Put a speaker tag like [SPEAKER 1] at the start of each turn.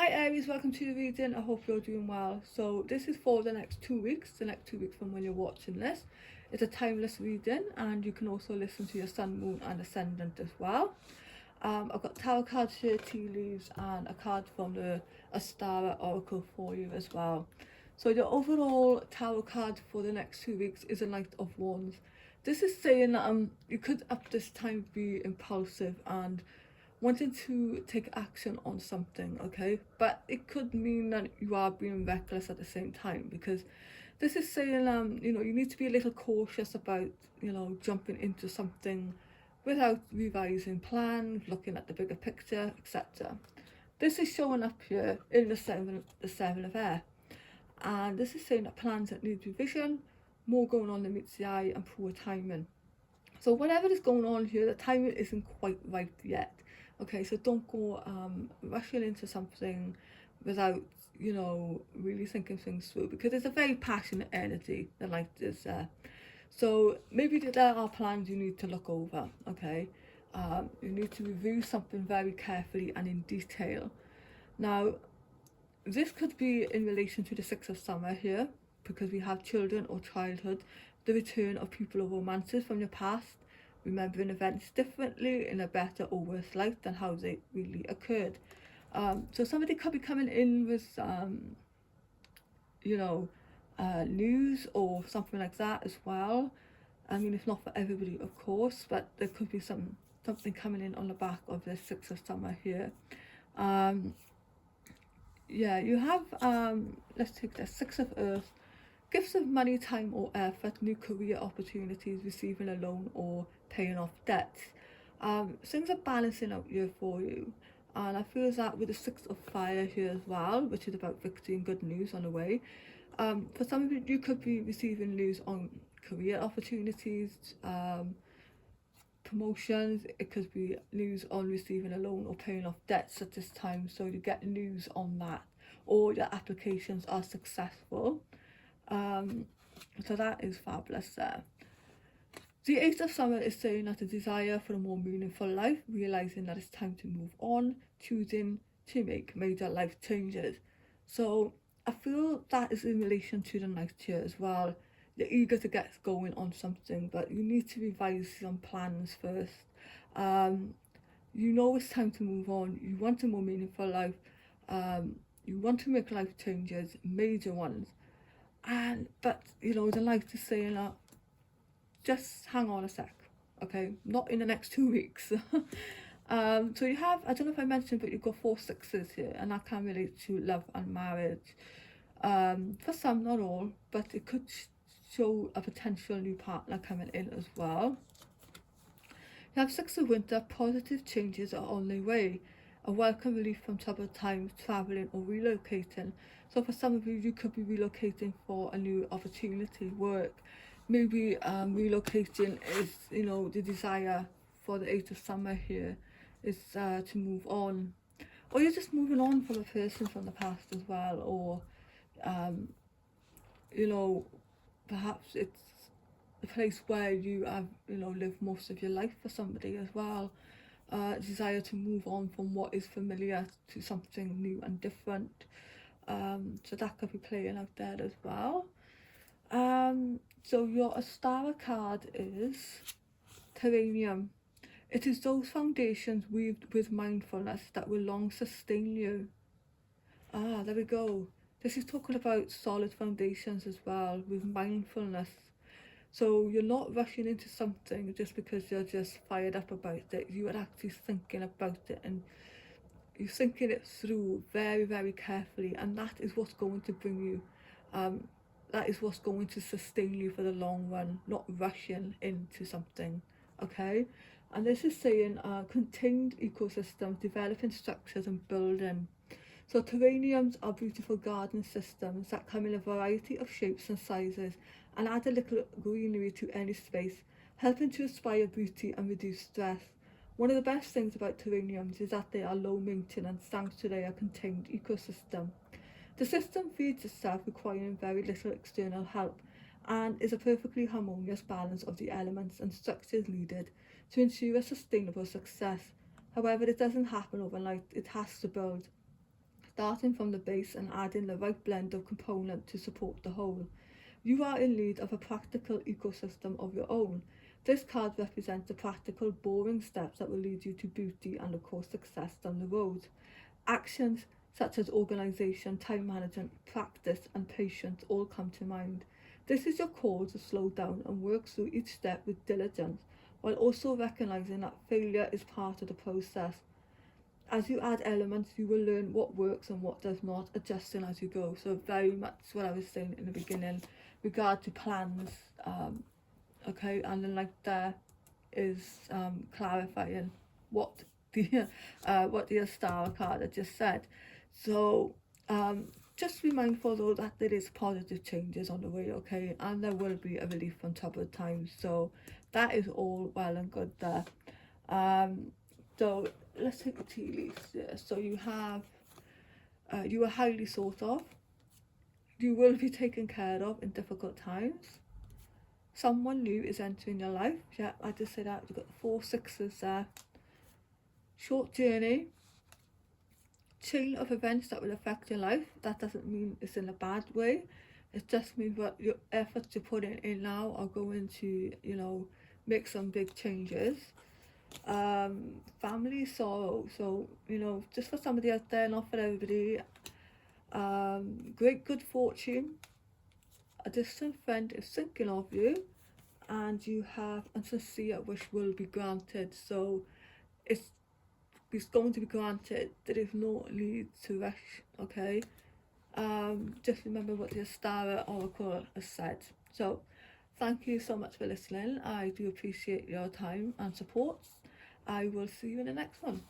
[SPEAKER 1] Hi Aries, welcome to the reading. I hope you're doing well. So this is for the next 2 weeks, from when you're watching this. It's a timeless reading and you can also listen to your sun, moon and ascendant as well. I've got tarot cards here, tea leaves and a card from the Astara Oracle for you as well. So the overall tarot card for the next 2 weeks is a Knight of Wands. This is saying that you could at this time be impulsive and wanting to take action on something, okay? But it could mean that you are being reckless at the same time, because this is saying, you need to be a little cautious about, jumping into something without revising plans, looking at the bigger picture, etc. This is showing up here in the seven of air. And this is saying that plans that need revision, more going on than meets the eye, and poor timing. So whatever is going on here, the timing isn't quite right yet. Okay, so don't go rushing into something without, really thinking things through, because it's a very passionate energy, the light is there. So maybe there are plans you need to look over, okay? You need to review something very carefully and in detail. Now, this could be in relation to the Six of Summer here, because we have children or childhood, the return of people or romances from your past, remembering events differently in a better or worse light than how they really occurred. So somebody could be coming in with, news or something like that as well. I mean, it's not for everybody, of course, but there could be something coming in on the back of the Six of Summer here. You have, let's take the Six of Earth. Gifts of money, time or effort, new career opportunities, receiving a loan or paying off debts. Things are balancing out here for you. And I feel that with the Six of Fire here as well, which is about victory and good news on the way. For some of you could be receiving news on career opportunities, promotions. It could be news on receiving a loan or paying off debts at this time, so you get news on that, or your applications are successful. So that is fabulous there. The Eight of Summer is saying that the desire for a more meaningful life, realising that it's time to move on, choosing to make major life changes. So I feel that is in relation to the Knight here as well. You're eager to get going on something, but you need to revise some plans first. It's time to move on. You want a more meaningful life. You want to make life changes, major ones. But the Knight is saying that just hang on a sec, okay? Not in the next 2 weeks. So you have, I don't know if I mentioned, but you've got 4 sixes here, and that can relate to love and marriage. For some, not all, but it could show a potential new partner coming in as well. You have Six of Winter, positive changes are on their way. A welcome relief from troubled times, travelling or relocating. So for some of you, you could be relocating for a new opportunity, work. Maybe relocating is, the desire for the Eight of Summer here is to move on. Or you're just moving on from a person from the past as well. Or, perhaps it's the place where you have, lived most of your life for somebody as well. Desire to move on from what is familiar to something new and different. So that could be playing out there as well. So your Astara card is Terranium. It is those foundations weaved with mindfulness that will long sustain you. There we go. This is talking about solid foundations as well, with mindfulness. So you're not rushing into something just because you're just fired up about it. You are actually thinking about it, and you're thinking it through very, very carefully, and that is what's going to bring you, that is what's going to sustain you for the long run, not rushing into something, okay? And this is saying contained ecosystems, developing structures and building. So terraniums are beautiful garden systems that come in a variety of shapes and sizes and add a little greenery to any space, helping to inspire beauty and reduce stress. One of the best things about terraniums is that they are low maintenance thanks to their contained ecosystem. The system feeds itself, requiring very little external help, and is a perfectly harmonious balance of the elements and structures needed to ensure a sustainable success. However, it doesn't happen overnight. It has to build. starting from the base and adding the right blend of components to support the whole. You are in need of a practical ecosystem of your own. This card represents the practical, boring steps that will lead you to beauty and, of course, success down the road. Actions such as organisation, time management, practice, and patience all come to mind. This is your call to slow down and work through each step with diligence, while also recognising that failure is part of the process. As you add elements, you will learn what works and what does not, adjusting as you go. So very much what I was saying in the beginning, regard to plans, okay, and then like there is clarifying what the star card had just said. So just be mindful though that there is positive changes on the way, okay, and there will be a relief from troubled times. So that is all well and good there. So let's take the tea leaves there. So you have you are highly sought of. You will be taken care of in difficult times. Someone new is entering your life. Yeah, I just said that. You've got the 4 sixes there. Short journey. Chain of events that will affect your life. That doesn't mean it's in a bad way. It just means what your efforts you're putting in now are going to, you know, make some big changes. Family sorrow. So, you know, just for somebody out there, not for everybody. Great good fortune. A distant friend is thinking of you, and you have a sincere wish will be granted. So it's going to be granted. There is no need to rush, okay? Just remember what the Star Oracle has said. So thank you so much for listening. I do appreciate your time and support. I will see you in the next one.